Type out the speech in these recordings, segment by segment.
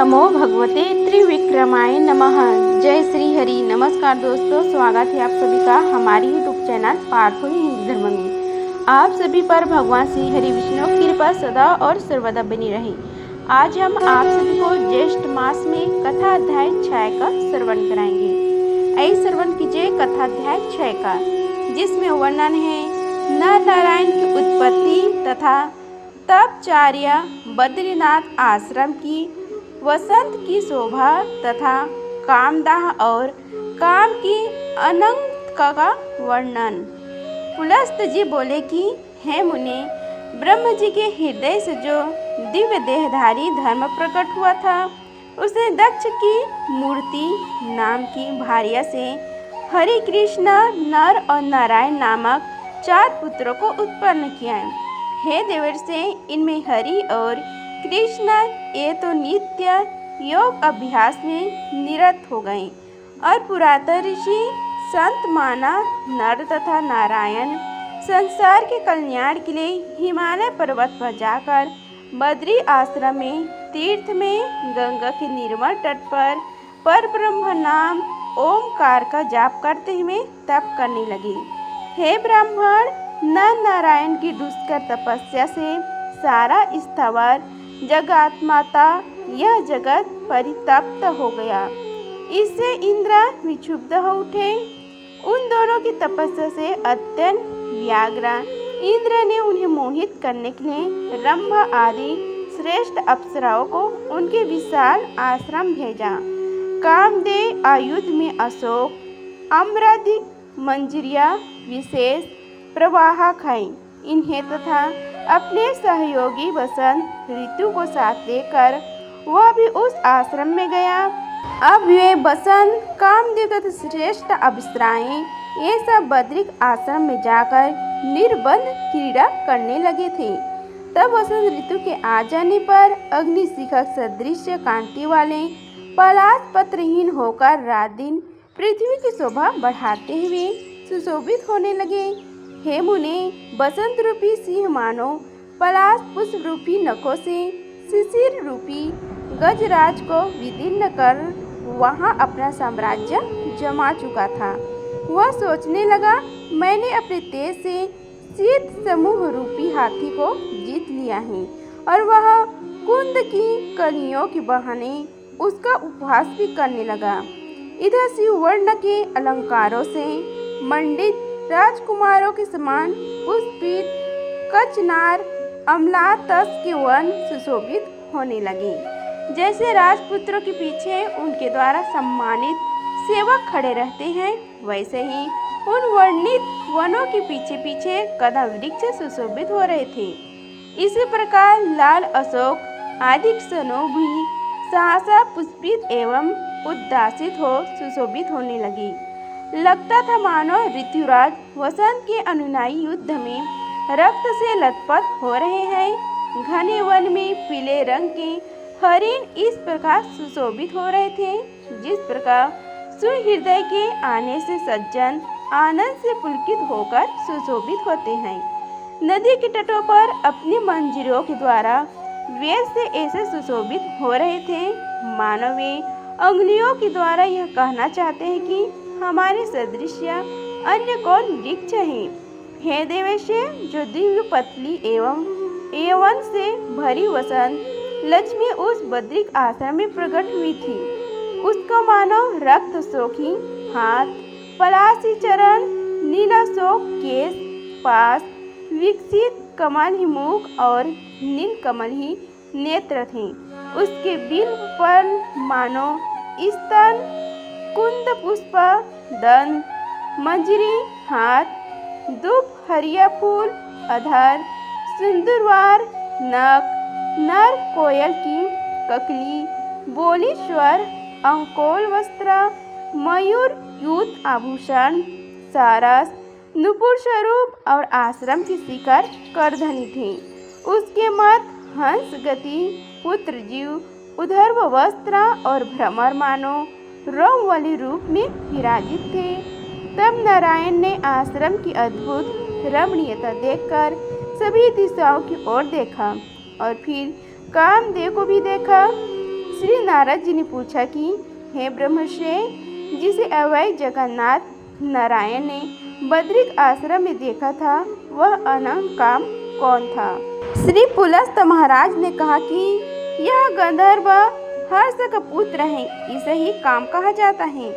नमो भगवते त्रिविक्रमाय नमः। जय श्री हरि। नमस्कार दोस्तों, स्वागत है आप सभी का हमारी यूट्यूब चैनल पार्थो हिंदू धर्म में। आप सभी पर भगवान श्री हरि विष्णु की कृपा सदा और सर्वदा बनी रहे। आज हम आप सभी को ज्येष्ठ मास में कथा अध्याय 6 का श्रवण कराएंगे। आइए श्रवण कीजिए कथा अध्याय 6 का, जिसमें वर्णन है नर नारायण की उत्पत्ति तथा तपचार्य बद्रीनाथ आश्रम की, वसंत की शोभा तथा कामदाह और काम की अनंत का वर्णन। पुलस्त जी बोले कि हे मुने, ब्रह्म जी के हृदय से जो दिव्य देहधारी धर्म प्रकट हुआ था, उसने दक्ष की मूर्ति नाम की भार्या से हरि कृष्ण नर और नारायण नामक 4 पुत्रों को उत्पन्न किया। हे देवर्षि, इनमें हरि और कृष्ण ये तो नित्य योग अभ्यास में निरत हो गए और पुरातन ऋषि संत माना नर तथा नारायण संसार के कल्याण के लिए हिमालय पर्वत पर जाकर बद्री आश्रम में तीर्थ में गंगा के निर्मल तट पर ब्रह्म नाम ओमकार का जाप करते हुए तप करने लगे। हे ब्राह्मण, नर नारायण की दुष्कर तपस्या से सारा स्थावर जगन्माता यह जगत परितप्त हो गया। इससे इंद्र विक्षुब्ध हो उठे। उन दोनों की तपस्या से अत्यंत व्याग्र इंद्र ने उन्हें मोहित करने के लिए रंभा आदि श्रेष्ठ अप्सराओं को उनके विशाल आश्रम भेजा। कामदेव आयुध में अशोक, अम्रादि मंजरिया विशेष प्रवाह खाई। इन्हें तथा अपने सहयोगी वसंत ऋतु को साथ लेकर वह भी उस आश्रम में गया। अब वे वसंत कामदेव तथा श्रेष्ठ अप्सराएं ये सब बद्रिक आश्रम में जाकर निर्बंध क्रीड़ा करने लगे थे। तब वसंत ऋतु के आ जाने पर अग्निशिखक सदृश कांति वाले पलाश पत्रहीन होकर रात दिन पृथ्वी की शोभा बढ़ाते हुए सुशोभित होने लगे। हे मुने, बसंत रूपी सिंह मानो पलाश पुष्प रूपी नखों से शिशिर रूपी गजराज को विदीर्ण कर वहां अपना साम्राज्य जमा चुका था। वह सोचने लगा, मैंने अपने तेज से शीत समूह रूपी हाथी को जीत लिया है और वह कुंद की कलियों के बहाने उसका उपहास भी करने लगा। इधर शिववर्ण के अलंकारों से मंडित राजकुमारों के समान पुष्पित कचनार अमलातस के वन सुशोभित होने लगे। जैसे राजपुत्रों के पीछे उनके द्वारा सम्मानित सेवक खड़े रहते हैं, वैसे ही उन वर्णित वनों के पीछे पीछे कदम वृक्ष सुशोभित हो रहे थे। इसी प्रकार लाल अशोक आदि सनो भी सहसा पुष्पित एवं उद्दासित हो सुशोभित होने लगी। लगता था मानो ऋतुराज वसंत के अनुयायी युद्ध में रक्त से लथपथ हो रहे हैं। घने वन में पीले रंग के हरिण इस प्रकार सुशोभित हो रहे थे, जिस प्रकार सुहृदय के आने से सज्जन आनंद से पुलकित होकर सुशोभित होते हैं। नदी के तटों पर अपनी मंजिरों के द्वारा वेद से ऐसे सुशोभित हो रहे थे मानो वे अंगुलियों के द्वारा यह कहना चाहते हैं कि हमारे सदृश अन्य कौन वृक्ष है। हे देवेश, जो दिव्य पतली एवं यौवन से भरी वसंत लक्ष्मी उस बद्रिक आश्रम में प्रकट हुई थी, उसको मानो रक्त शोखी हाथ, पलाशी चरण, नीला शोक केश, पास विकसित कमल ही मुख और नील कमल ही नेत्र थे। उसके बिल्व पर मानो स्तन, कुंद पुष्प, दंत, मंजरी, हाथ, दुप, हरिया फूल, अधर, सिंदूरवार, नख, नर कोयल की ककली, बोली स्वर, अंकोल वस्त्र, मयूर यूत आभूषण, सारस, नुपुर स्वरूप और आश्रम की शिखर करधनी थी। उसके मत हंस गति, पुत्र जीव, उधर्व वस्त्र और भ्रमर मानो रोम वाले रूप में विराजित थे। तब नारायण ने आश्रम की अद्भुत रमणीयता देखकर सभी दिशाओं की ओर देखा और फिर कामदेव को भी देखा। श्री नारद जी ने पूछा कि हे ब्रह्मर्षि, जिसे अवै जगन्नाथ नारायण ने बद्रिक आश्रम में देखा था, वह अनंग काम कौन था? श्री पुलस्त महाराज ने कहा कि यह गंधर्व हर्ष का पुत्र है, इसे ही काम कहा जाता है।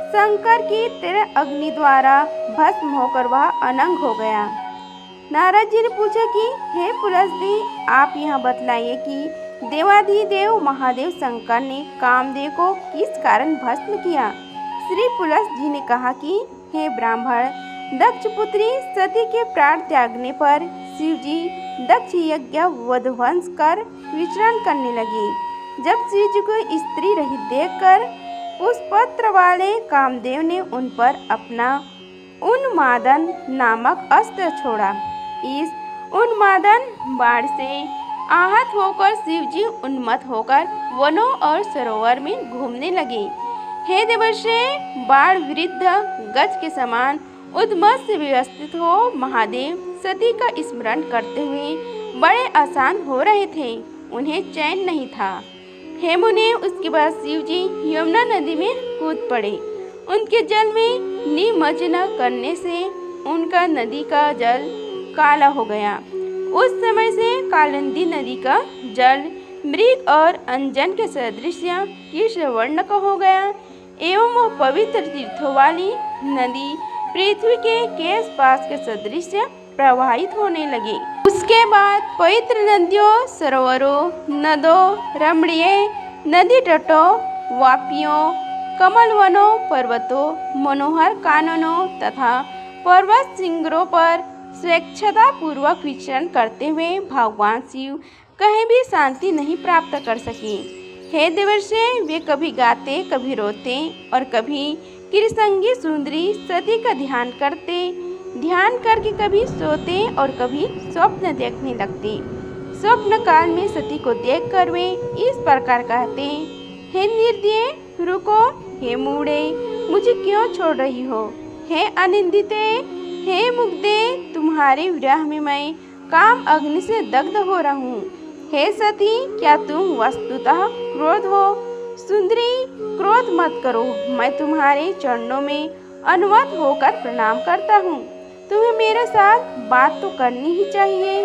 शंकर की तेरह अग्नि द्वारा भस्म होकर वह अनंग हो गया। नारद जी ने पूछा कि हे पुलस्त्य, आप यहाँ बतलाइए कि देवाधिदेव महादेव शंकर ने कामदेव को किस कारण भस्म किया? श्री पुलस्त जी ने कहा कि हे ब्राह्मण, दक्ष पुत्री सती के प्राण त्यागने पर शिवजी दक्ष यज्ञ वधवंश कर विचरण करने लगे। जब शिवजी को स्त्री रहित देखकर पुष्पत्र वाले कामदेव ने उन पर अपना उन्मादन नामक अस्त्र छोड़ा। इस उन्मादन बाण से आहत होकर शिवजी उन्मत्त होकर वनों और सरोवर में घूमने लगे। हे देवर्षि, बाण विरुद्ध गज के समान उद्मत से व्यवस्थित हो महादेव सती का स्मरण करते हुए बड़े आसान हो रहे थे, उन्हें चैन नहीं था। हे मुने, उसके बाद शिवजी यमुना नदी में कूद पड़े। उनके जल में निमज्जन करने से उनका नदी का जल काला हो गया। उस समय से कालिंदी नदी का जल मृग और अंजन के सदृश कृष्ण वर्ण का हो गया एवं वह पवित्र तीर्थों वाली नदी पृथ्वी के केश पास के सदृश प्रवाहित होने लगे। उसके बाद पवित्र नदियों, सरोवरों, नदों, रमणीय नदी तटों, वापियों, कमल वनों, पर्वतों, मनोहर काननों तथा पर्वत शिखरों पर स्वेच्छता पूर्वक विचरण करते हुए भगवान शिव कहीं भी शांति नहीं प्राप्त कर सके। हे देवर्षि, वे कभी गाते, कभी रोते और कभी कृसंगी सुंदरी सती का ध्यान करते, ध्यान करके कभी सोते और कभी स्वप्न देखने लगते। स्वप्न काल में सती को देखकर वे इस प्रकार कहते, हे निर्दय, रुको, हे मूढ़े, मुझे क्यों छोड़ रही हो? हे अनिंदिते, हे मुग्धे, तुम्हारे विरह में मैं काम अग्नि से दग्ध हो रहा हूँ। हे सती, क्या तुम वस्तुतः क्रोध हो? सुंदरी, क्रोध मत करो, मैं तुम्हारे चरणों में अनुमत होकर प्रणाम करता हूँ। तुम्हें मेरे साथ बात तो करनी ही चाहिए।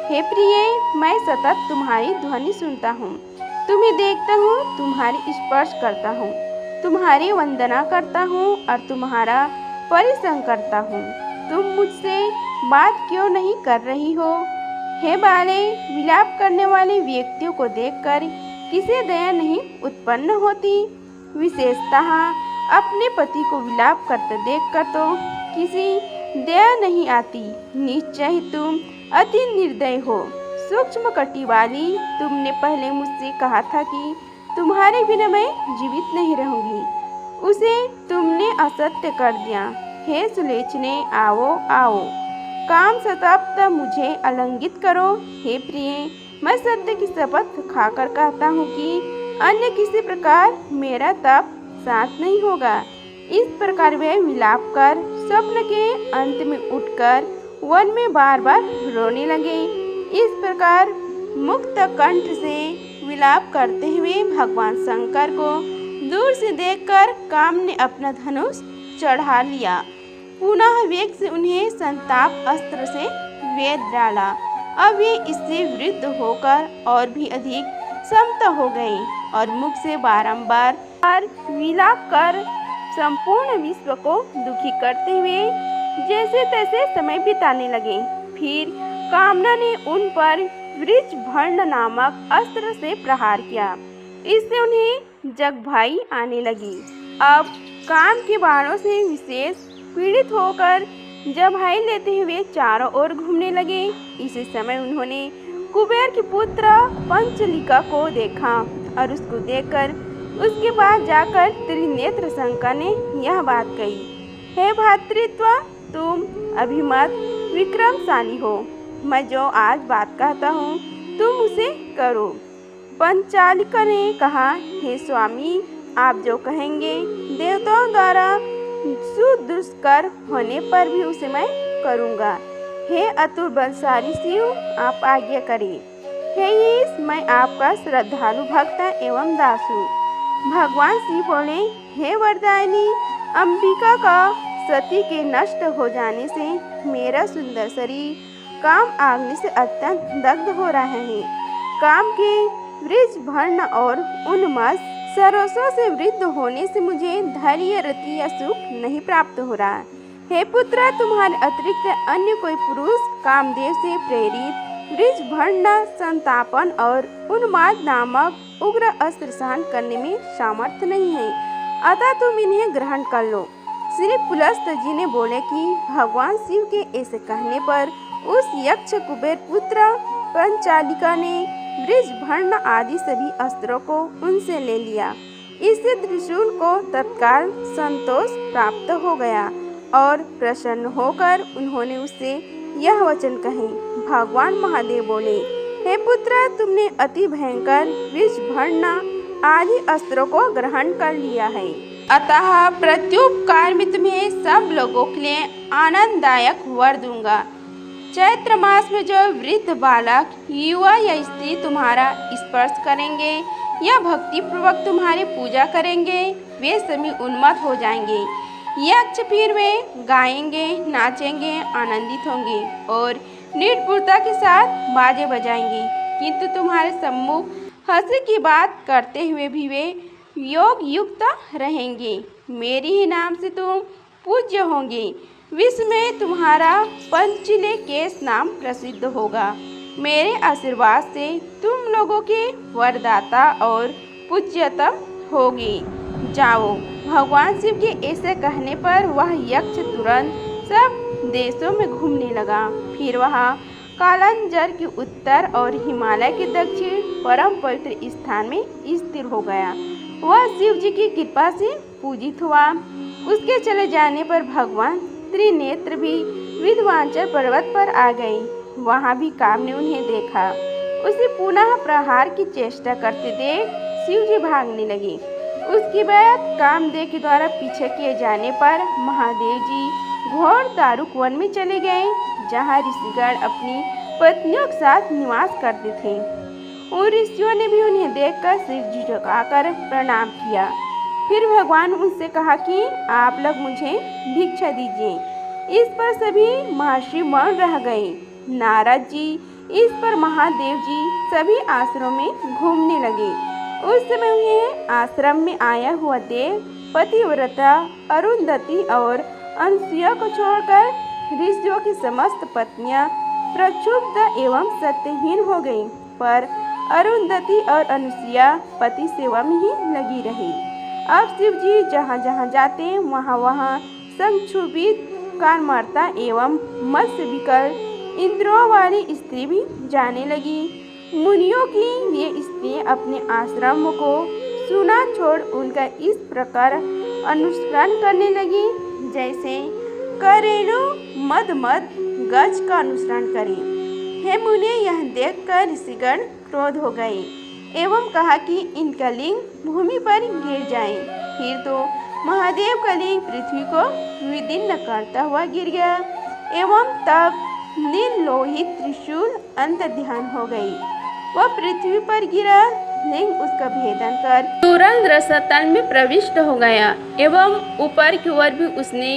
हे प्रिय, मैं सतत तुम्हारी ध्वनि सुनता हूँ, तुम्हें देखता हूँ, तुम्हारी स्पर्श करता हूँ, तुम्हारी वंदना करता हूँ और तुम्हारा परिसंग करता हूँ। तुम मुझसे बात क्यों नहीं कर रही हो? हे बाले, विलाप करने वाले व्यक्तियों को देखकर किसे दया नहीं उत्पन्न होती? विशेषतः अपने पति को विलाप करते देखकर तो किसी दया नहीं आती। निश्चय तुम अति निर्दय हो। सूक्ष्म कटी वाली, तुमने पहले मुझसे कहा था कि तुम्हारे बिना मैं जीवित नहीं रहूंगी, उसे तुमने असत्य कर दिया। हे सुलोचने, आओ आओ, काम सतप्त मुझे आलिंगित करो। हे प्रिय, मैं सत्य की शपथ खाकर कहता हूँ कि अन्य किसी प्रकार मेरा तप शांत नहीं होगा। इस प्रकार वे विलाप कर स्वप्न के अंत में उठकर वन में बार बार रोने लगे। इस प्रकार मुक्त कंठ से विलाप करते हुए भगवान शंकर को दूर से देखकर काम ने अपना धनुष चढ़ा लिया। पुनः वेग से उन्हें संताप अस्त्र से वेद डाला। अब वे इससे वृद्ध होकर और भी अधिक समत हो गए और मुख से बारंबार विलाप कर संपूर्ण विश्व को दुखी करते हुए जैसे तैसे समय बिताने लगे। फिर कामना ने उन पर वृक्ष भंड नामक अस्त्र से प्रहार किया। इससे उन्हें जगभाई आने लगी। अब काम के बाणों से विशेष पीड़ित होकर जगभाई लेते हुए चारों ओर घूमने लगे। इसी समय उन्होंने कुबेर के पुत्र पंचलिका को देखा और उसको देखकर उसके पास जाकर त्रिनेत्र शंकर ने यह बात कही, हे भातृत्व, तुम अभिमत विक्रमशाली हो। मैं जो आज बात कहता हूँ तुम उसे करो। पंचालिका ने कहा, हे स्वामी, आप जो कहेंगे देवताओं द्वारा सुदुष्कर होने पर भी उसे मैं करूँगा। हे अतुल बलशाली शिव, आप आज्ञा करें। हे ईश, मैं आपका श्रद्धालु भक्त एवं दास हूँ। भगवान शिव बोले, हे वरदायिनी अंबिका का सती के नष्ट हो जाने से मेरा सुंदर शरीर काम अग्नि से अत्यंत दग्ध हो रहा है। काम के वृक्ष भर्ण और उन्माद सरसों से वृद्ध होने से मुझे धैर्य रति या सुख नहीं प्राप्त हो रहा। हे पुत्र, तुम्हारे अतिरिक्त अन्य कोई पुरुष कामदेव से प्रेरित वृक्ष भर्ण, संतापन और उन्माद नामक उग्र अस्त्र सहन करने में सामर्थ्य नहीं है, अतः तुम इन्हें ग्रहण कर लो। श्री पुलस्त जी ने बोले कि भगवान शिव के ऐसे कहने पर उस यक्ष कुबेर पुत्र पंचालिका ने वृक्ष भर्ण आदि सभी अस्त्रों को उनसे ले लिया। इससे त्रिशूल को तत्काल संतोष प्राप्त हो गया और प्रसन्न होकर उन्होंने उससे यह वचन कहे। भगवान महादेव बोले, हे पुत्र, तुमने अति भयंकर वृक्ष भर्ण आदि अस्त्रों को ग्रहण कर लिया है, अतः प्रत्युपकार में तुम्हें सब लोगों के लिए आनंददायक वर दूंगा। चैत्र मास में जो वृद्ध बालक, युवा या स्त्री तुम्हारा स्पर्श करेंगे या भक्ति पूर्वक तुम्हारी पूजा करेंगे, वे सभी उन्मत्त हो जाएंगे। यक्ष फिर वे गाएंगे, नाचेंगे, आनंदित होंगे और निर्भरता के साथ बाजे बजाएंगे, किंतु तुम्हारे सम्मुख हंसी की बात करते हुए भी वे योग युक्त रहेंगे। मेरी ही नाम से तुम पूज्य होंगे। विश्व में तुम्हारा पंचले केश नाम प्रसिद्ध होगा। मेरे आशीर्वाद से तुम लोगों के वरदाता और पूज्यतम होगी। जाओ। भगवान शिव के ऐसे कहने पर वह यक्ष तुरंत सब देशों में घूमने लगा। फिर वह कालांजर के उत्तर और हिमालय के दक्षिण परम पवित्र स्थान में स्थिर हो गया। वह शिव जी की कृपा से पूजित हुआ। उसके चले जाने पर भगवान त्रिनेत्र भी विंध्याचल पर्वत पर आ गए। वहां भी काम ने उन्हें देखा। उसे पुनः प्रहार की चेष्टा करते देख शिव जी भागने लगे। उसके बाद कामदेव के द्वारा पीछे किए जाने पर महादेव जी घोर दारुक वन में चले गए, जहाँ ऋषिगण अपनी पत्नियों के साथ निवास करते थे। उन ऋषियों ने भी उन्हें देखकर सिर झुकाकर प्रणाम किया। फिर भगवान उनसे कहा कि आप लोग मुझे भिक्षा दीजिए। इस पर सभी महर्षि मौन रह गए। नारद जी, इस पर महादेव जी सभी आश्रम में घूमने लगे। उस समय उन्हें आश्रम में आया हुआ देव पतिव्रता अरुंधति और अनुसुईया को छोड़कर ऋषियों की समस्त पत्नियां प्रक्षुब्ध एवं सत्यहीन हो गईं, पर अरुंधति और अनुसुईया पति सेवा में ही लगी रही। अब शिव जी जहाँ जहाँ जाते वहाँ वहाँ संक्षुभित कामर्ता एवं मत्स्य विकल इंद्रियों वाली स्त्री भी जाने लगी। मुनियों की ये स्त्री अपने आश्रम को सुना छोड़ उनका इस प्रकार अनुसरण करने लगी, जैसे करेणु मद गज का अनुसरण करे। हे मुनि, यह देखकर ऋषिगण क्रोध हो गए एवं कहा कि इनका लिंग भूमि पर गिर जाए। फिर तो महादेव का लिंग पृथ्वी को विदीर्ण करता हुआ गिर गया एवं तब नील लोहित त्रिशूल अंत ध्यान हो गई। वह पृथ्वी पर गिरा लिंग उसका भेदन कर तुरंत रसतल में प्रविष्ट हो गया एवं ऊपर की ओर भी उसने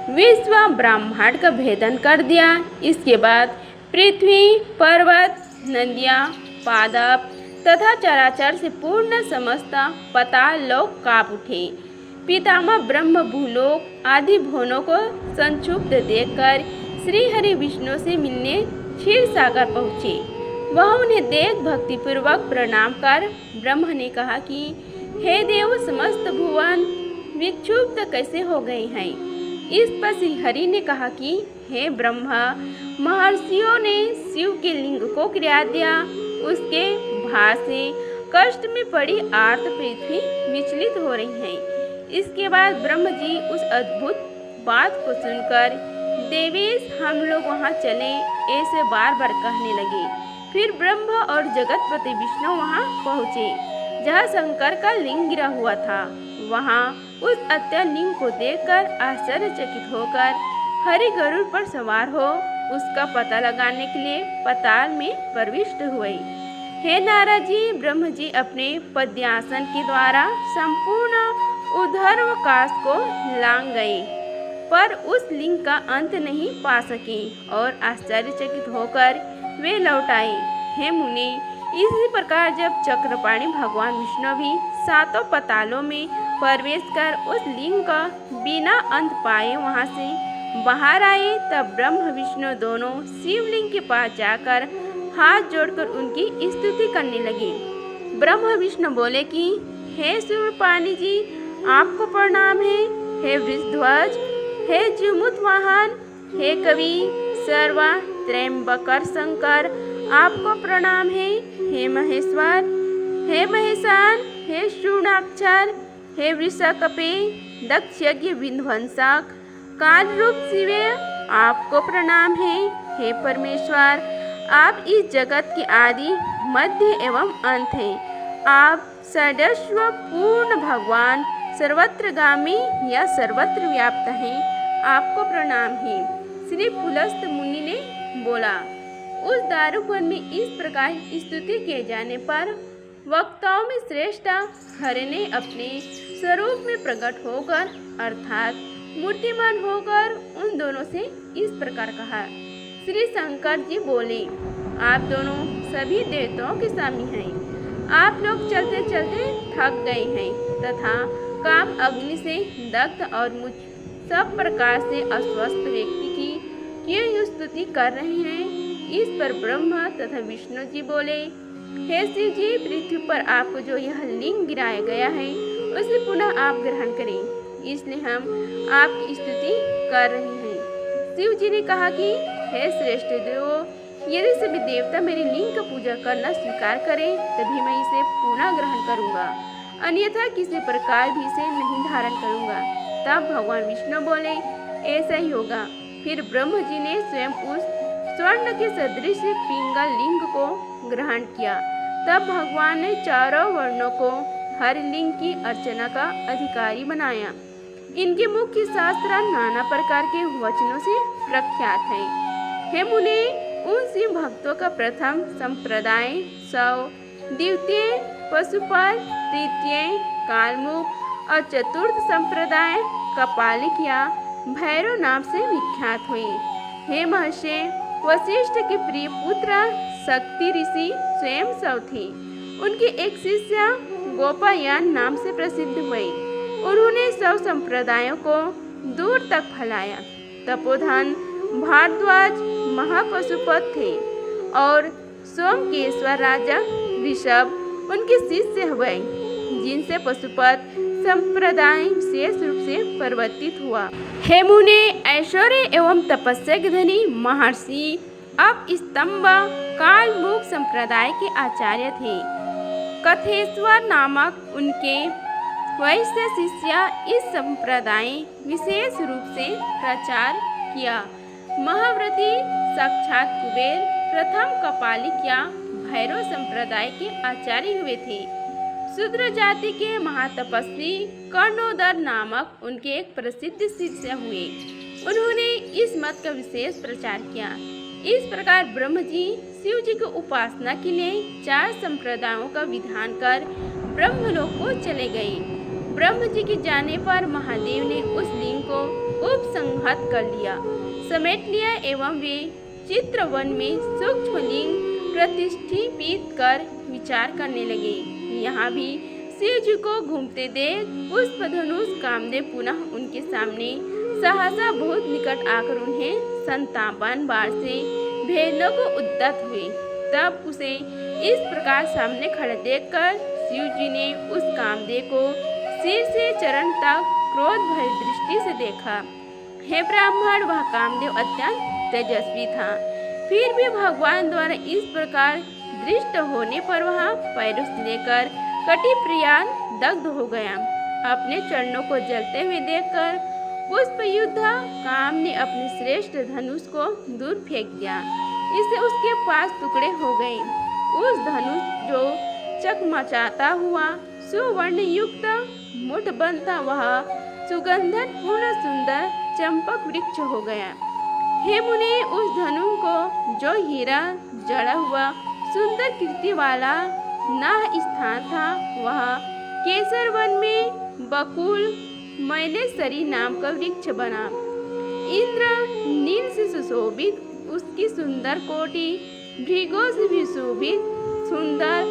विश्व ब्रह्मांड का भेदन कर दिया। इसके बाद पृथ्वी, पर्वत, नदियाँ, पादप तथा चराचर से पूर्ण समस्त पाताल लोक कांप उठे। पितामह ब्रह्म भूलोक आदि भुवनों को संक्षुब्ध देखकर श्री हरि विष्णु से मिलने क्षीर सागर पहुँचे। वह उन्हें देख भक्तिपूर्वक प्रणाम कर ब्रह्म ने कहा कि हे देव, समस्त भुवन विक्षुब्ध कैसे हो गए हैं। इस पर श्री हरि ने कहा कि हे ब्रह्मा, महर्षियों ने शिव के लिंग को गिरा दिया। उसके भार से कष्ट में पड़ी आर्त पृथ्वी विचलित हो रही है। इसके बाद ब्रह्म जी उस अद्भुत बात को सुनकर देवेश हम लोग वहाँ चले ऐसे बार बार कहने लगे। फिर ब्रह्म और जगतपति विष्णु वहाँ पहुँचे जहाँ शंकर का लिंग गिरा हुआ था। वहाँ उस अत्य लिंग को देखकर आश्चर्यचकित होकर हरि गरुड़ पर सवार हो उसका पता लगाने के लिए पाताल में प्रविष्ट हुए। हे नारद जी, ब्रह्म जी अपने पद्यासन के द्वारा संपूर्ण ऊर्ध्वकाश को लांग गए, पर उस लिंग का अंत नहीं पा सके और आश्चर्यचकित होकर वे लौट आए। हे मुनि, इसी प्रकार जब चक्रपाणि भगवान विष्णु भी सातों पतालों में प्रवेश कर उस लिंग का बिना अंत पाए वहां से बाहर आए, तब ब्रह्म विष्णु दोनों शिवलिंग के पास जाकर हाथ जोड़कर उनकी स्तुति करने लगे। ब्रह्म विष्णु बोले कि हे शूर्पाणि जी, आपको प्रणाम है। हे वृषध्वज, हे जुमुत वाहन, हे कवि सर्वा त्रयंबकर शंकर, आपको प्रणाम है। हे महेश्वर, हे महेशान, हे शूणाक्षर, हे वृषकपे, दक्ष यज्ञ विध्वंसक, काल रूप शिवे, आपको प्रणाम है। हे परमेश्वर, आप इस जगत के आदि मध्य एवं अंत हैं। आप सर्वस्व पूर्ण भगवान, सर्वत्रगामी या सर्वत्र व्याप्त हैं। आपको प्रणाम है। श्री पुलस्त मुनि ने बोला। उस दारुवन में इस प्रकार स्तुति किए जाने पर वक्ताओं में श्रेष्ठ हरि ने अपने स्वरूप में प्रकट होकर अर्थात मूर्तिमान होकर उन दोनों से इस प्रकार कहा। श्री शंकर जी बोले, आप दोनों सभी देवताओं के स्वामी हैं। आप लोग चलते चलते थक गए हैं तथा काम अग्नि से दग्ध और मुझ सब प्रकार से अस्वस्थ व्यक्ति की क्यों स्तुति कर रहे हैं। इस पर ब्रह्मा तथा विष्णु जी बोले, हे शिव जी, पृथ्वी पर आपको जो यह लिंग गिराया गया है उसे पुनः आप ग्रहण करें, इसलिए हम आपकी स्तुति कर रहे हैं। शिव जी ने कहा कि हे श्रेष्ठ देवो, यदि सभी देवता मेरी लिंग का पूजा करना स्वीकार करें तभी मैं इसे पुनः ग्रहण करूंगा, अन्यथा किसी प्रकार भी इसे नहीं धारण करूंगा। तब भगवान विष्णु बोले, ऐसा ही होगा। फिर ब्रह्म जी ने स्वयं उस स्वर्ण के सदृश पिंगल लिंग को ग्रहण किया। तब भगवान ने चारों वर्णों को हर लिंग की अर्चना का अधिकारी बनाया। इनके मुख्य शास्त्र नाना प्रकार के वचनों से प्रख्यात हैं। हे मुने, उन शिव भक्तों का प्रथम संप्रदाय 100, द्वितीय पशुपत, तृतीय कालमुख और चतुर्थ संप्रदाय कपालिक या भैरव नाम से विख्यात हुए। हे महर्षि, वशिष्ठ के प्रिय पुत्र शक्ति ऋषि स्वयं सौ थे। उनके एक शिष्य गोपायान नाम से प्रसिद्ध हुए। उन्होंने 100 संप्रदायों को दूर तक फैलाया। तपोधन भारद्वाज महापशुपत थे और सोमकेश्वर राजा ऋषभ उनके शिष्य हुए, जिनसे पशुपत संप्रदाय विशेष रूप से परिवर्तित हुआ। हे मुने, ऐश्वर्य एवं तपस्या के धनी महर्षि अब स्तंभ कालमुख संप्रदाय के आचार्य थे। कथेश्वर नामक उनके वैश्य शिष्य इस संप्रदाय विशेष रूप से प्रचार किया। महाव्रती साक्षात कुबेर प्रथम कपालिक या भैरव संप्रदाय के आचार्य हुए थे। शूद्र जाति के महातपस्वी कर्णोदर नामक उनके एक प्रसिद्ध शिष्य हुए। उन्होंने इस मत का विशेष प्रचार किया। इस प्रकार ब्रह्म जी शिव जी की उपासना के लिए 4 संप्रदायों का विधान कर ब्रह्मलोक को चले गए। ब्रह्म जी के जाने पर महादेव ने उस लिंग को उपसंहत कर लिया, समेट लिया एवं वे चित्रवन में सूक्ष्म लिंग प्रतिष्ठित कर विचार करने लगे। यहाँ भी शिव जी को घूमते देख पुष्पधनुष कामदेव पुनः उनके सामने सहसा बहुत निकट आकर उन्हें संतापन बाण से भेदने को उद्यत हुए। तब उसे इस प्रकार सामने खड़े देखकर शिव जी ने उस कामदेव को सिर से चरण तक क्रोध भरी दृष्टि से देखा। हे ब्राह्मण, वह कामदेव अत्यंत तेजस्वी था। फिर भी भगवान द्वारा इस प्रकार दृष्ट होने पर वह पैरों से लेकर कटी प्रियान दग्ध हो गया। अपने चरणों को जलते हुए देखकर पुष्पयुद्ध काम ने अपने श्रेष्ठ धनुष को दूर फेंक दिया। इससे उसके पास टुकड़े हो गए। उस धनुष जो चकमचाता हुआ सुवर्ण युक्त मुठ बनता, वह सुगंधन पूर्ण सुंदर चंपक वृक्ष हो गया। हे मुनि, उस धनु को जो हीरा जड़ा हुआ सुंदर कीर्ति वाला नाह स्थान था। वह केसर वन में बकुल मैलेश्वरी नाम का वृक्ष बना। इंद्र नील से सुशोभित उसकी सुंदर कोटि भृगों से भी शोभित सुंदर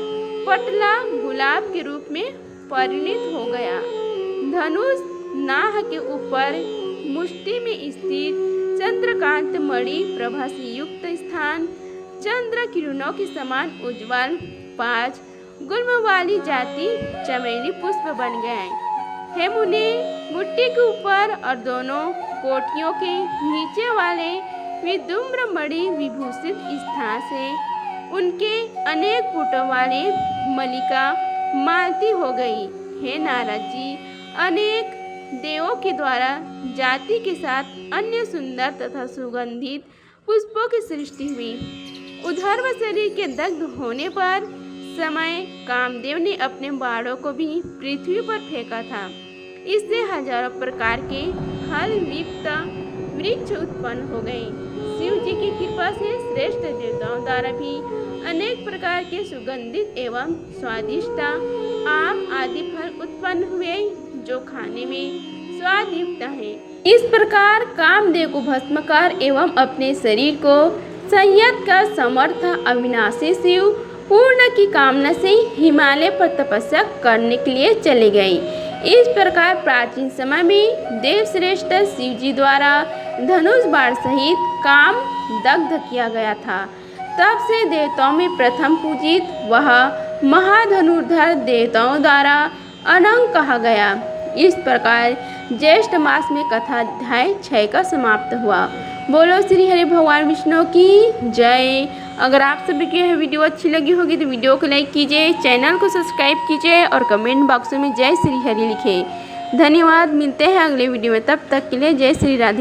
पटला गुलाब के रूप में परिणित हो गया। धनुष नाह के ऊपर मुष्टि में स्थित चंद्रकांत मणि प्रभा से युक्त स्थान चंद्र किरणों के समान उज्ज्वल 5 गुल्म वाली जाति चमेली पुष्प बन गए। हे मुनि, मुट्ठी के ऊपर और दोनों कोटियों के नीचे वाले विधुम्र मणि विभूषित स्थान से उनके अनेक पुटों वाले मलिका मालती हो गई। हे नारद जी, अनेक देवों के द्वारा जाति के साथ अन्य सुंदर तथा सुगंधित पुष्पों की सृष्टि हुई। उधर्व शरीर के दग्ध होने पर समय कामदेव ने अपने बाणों को भी पृथ्वी पर फेंका था। इससे हजारों प्रकार के फल युक्त वृक्ष उत्पन्न हो गए। शिव जी की कृपा से श्रेष्ठ देवताओं द्वारा भी अनेक प्रकार के सुगंधित एवं स्वादिष्ट आम आदि फल उत्पन्न हुए जो खाने में स्वाद युक्त है। इस प्रकार कामदेव को भस्म कर एवं अपने शरीर को संयत कर समर्थ अविनाशी शिव पूर्ण की कामना से हिमालय पर तपस्या करने के लिए चले गए। इस प्रकार प्राचीन समय में देवश्रेष्ठ शिव जी द्वारा धनुष बाण सहित काम दग्ध किया गया था। तब से देवताओं में प्रथम पूजित वह महाधनुर्धर देवताओं द्वारा अनंग कहा गया। इस प्रकार ज्येष्ठ मास में कथा अध्याय 6 का समाप्त हुआ। बोलो श्री हरि भगवान विष्णु की जय। अगर आप सभी को यह वीडियो अच्छी लगी होगी तो वीडियो को लाइक कीजिए, चैनल को सब्सक्राइब कीजिए और कमेंट बॉक्स में जय श्री हरि लिखिए। धन्यवाद। मिलते हैं अगले वीडियो में, तब तक के लिए जय श्री राधे।